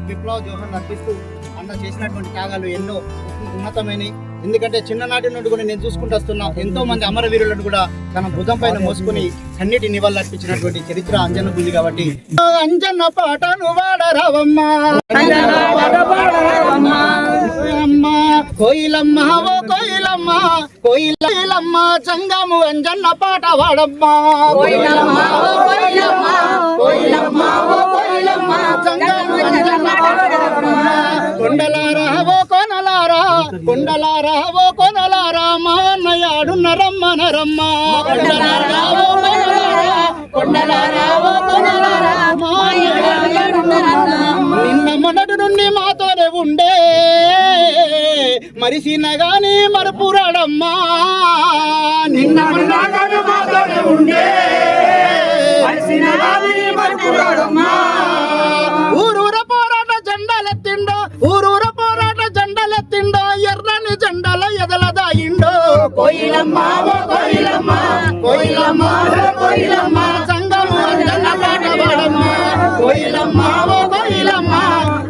విప్లవ జోహర్ అర్పిస్తూ అన్న చేసినటువంటి త్యాగాలు ఎన్నో ఉన్నతమైనవి. ఎందుకంటే చిన్ననాటి నుండి కూడా నేను చూసుకుంటూ వస్తున్నా ఎంతో మంది అమరవీరులను కూడా తన భుజం పైన మోసుకొని కన్నీటి నివాళులు అర్పించినటువంటి చరిత్ర అంజన్నకు ఉంది. కాబట్టి అంజన్న పాటను వాడరావమ్మా కోయిలమ్మ ఓ కోయిలమ్మ కోయిలమ్మ సంగము అంజన్న పాట వాడమ్మా కొండలారా ఓ కొనలారా కొండలారా ఓ కొనలారా మా అన్నయ్య ఆడున్నరమ్మ నరమ్మ కొండలారా ఓ కొనలారా కొండలారా ఓ కొనలారా మా అన్నయ్య నిన్న మొన్నటి నుండి మాతోనే ఉండే మరిసిన గాని మరపురాడమ్మా నిన్న మాతోనే ఉండే మరిసిన గాని మరపురాడమ్మా ఊరూర పోరాట జెండాలెత్తిండో ఊరూర పోరాట జెండాలెత్తిండో ఎర్రని జెండాల ఎదలదాయిండో కోయిలమ్మ ఓ కోయిలమ్మ కోయిలమ్మ ఓ కోయిలమ్మ సంగము అంజన్న పాట వాడమ్మ కోయిలమ్మ ఓ కోయిలమ్మ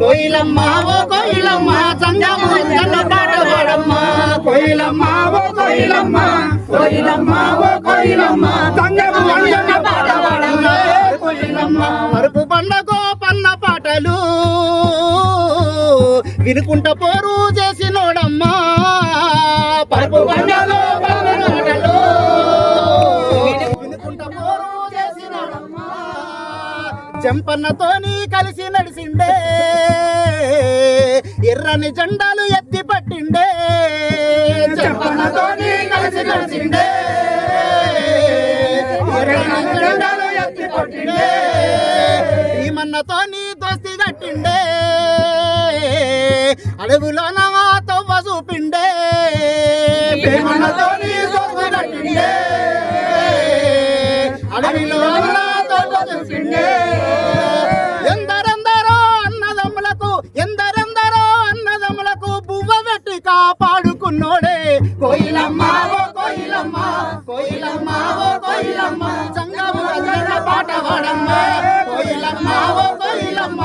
కోయిలమ్మ ఓ కోయిలమ్మ సంగము అంజన్న పాట వాడమ్మ కోయిలమ్మ ఓ కోయిలమ్మ కోయిలమ్మ ఓ కోయిలమ్మ సంగము అంజన్న పాట వాడమ్మ కోయిలమ్మ మరుపు పండగో పన్న పాటలు వినుకుంట పోరు చేసినోడమ్మా పరుపు పండగలో పాటలు వినుకుంట పోరు చేసినోడమ్మా చెంపన్నతోని కలిసి నడిసిండే ఎర్రని జెండాలు ఎత్తి పట్టిండే చెంపన్నతోని కలిసి నడిసిండే ఎర్రని జెండాలు ఎత్తి పట్టిండే భీమన్నతోని దోస్తి కట్టిండే అడవులో నా తవ్వ చూపిండే భీమన్నతోని దోస్తి కట్టిండే అడవిలో నా తవ్వ చూపిండే ఎందరెందరో అన్నదమ్ములకు బువ్వ పెట్టి కాపాడుకున్నోడే కోయిలమ్మ ఓ కోయిలమ్మ కోయిలమ్మ ఓ కోయిలమ్మ సంగము అంజన్న పాట వాడమ్మ కోయిలమ్మ ఓ కోయిలమ్మ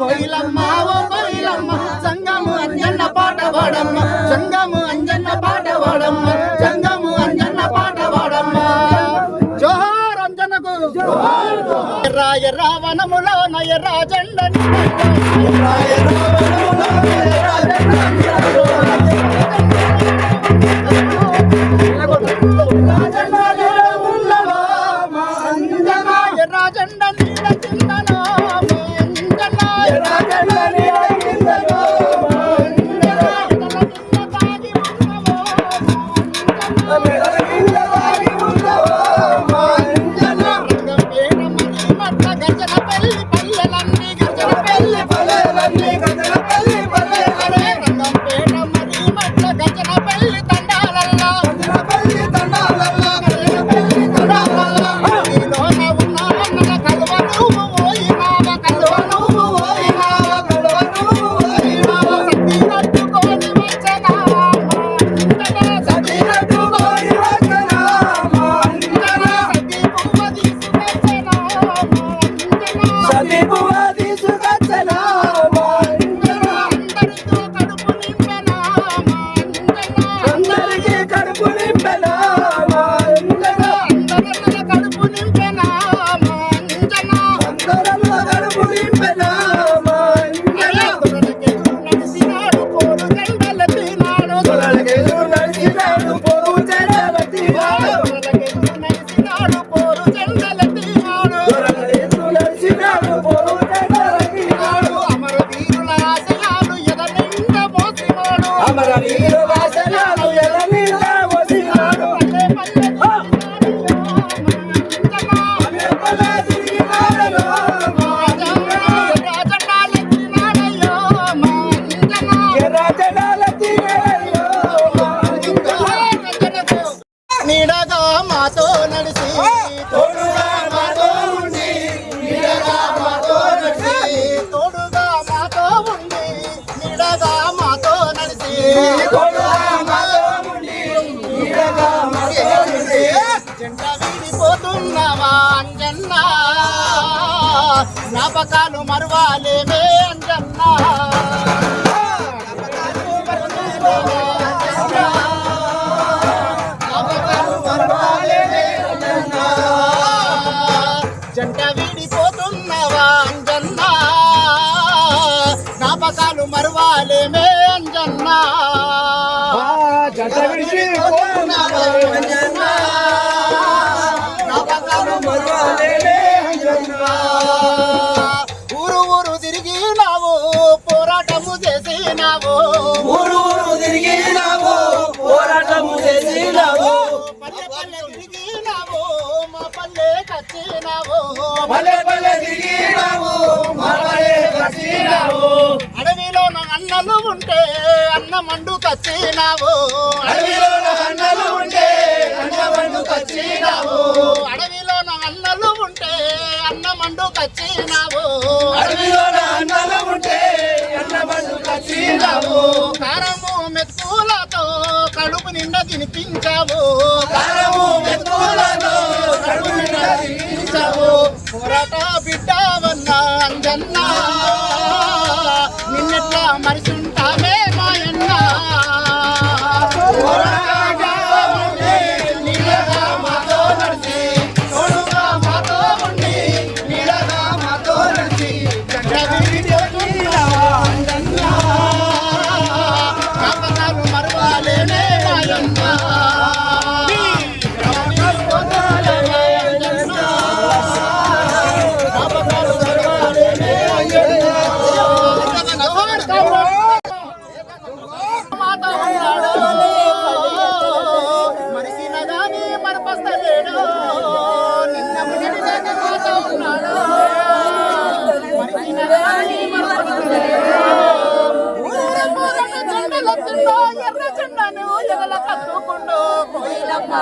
కోయిలమ్మ ఓ కోయిలమ్మ సంగము అంజన్న పాట వాడమ్మ సంగము అంజన్న పాట వాడమ్మ సంగము అంజన్న పాట వాడమ్మ జోహార్ అంజన్నకు ఎర్ర ఎర్ర వనములోన ఎర్ర జెండని నీడగా మాతో నడిసి తోడుగా మాతో ఉండి నీడగా మాతో నడిసి తోడుగా మాతో ఉండి నీడగా మాతో నడిసి తోడుగా మాతో ఉండి నీడగా మాతో నడిసి జ్ఞాపకాలు మరువాలేమే అంజన్నా జంట విడిపోతున్నవా అంజన్నా జ్ఞాపకాలు మరువాలేమే అంజన్నా జంట విడిపోతున్నవా అంజన్నా జ్ఞాపకాలు మరువాలేమే అంజన్నా ఊరు ఊరు తిరిగినావు పోరాటము చేసినావు ఊరు ఊరు తిరిగినావు పోరాటము చేసినావు పల్లె పల్లె తిరిగినావు మా పల్లె కచ్చినావు పల్లె పల్లె తిరిగినావు మా పల్లె కచ్చినావు అడవిలో నా అన్నలు ఉంటే అన్నమండు కచ్చినావు అడవిలో నా అన్నలు ఉంటే అన్నమండు కచ్చినావు అడవిలో నా అన్నలు ఉంటే అన్నమండు కచ్చినావు అడవిలో నా అన్నలు ఉంటే అన్నమండు కచ్చినావు కారము మెతుకులతో కడుపు నిండా తినిపించావు కారము మెతుకులతో కడుపు నిండా తినిపించావు పోరాట బిడ్డవన్నా అంజన్నా నిన్నెట్లా మరిచుంటామే మాయన్నా నీడగా మాతో నడిచి తోడుగా మాతో ఉండి నీడగా మాతో నడిచి జ్ఞాపకాలు మరువాలేనే మాయన్నా ఎర్ర చెండను ఎగల కత్తుకుండు కోయిలమ్మ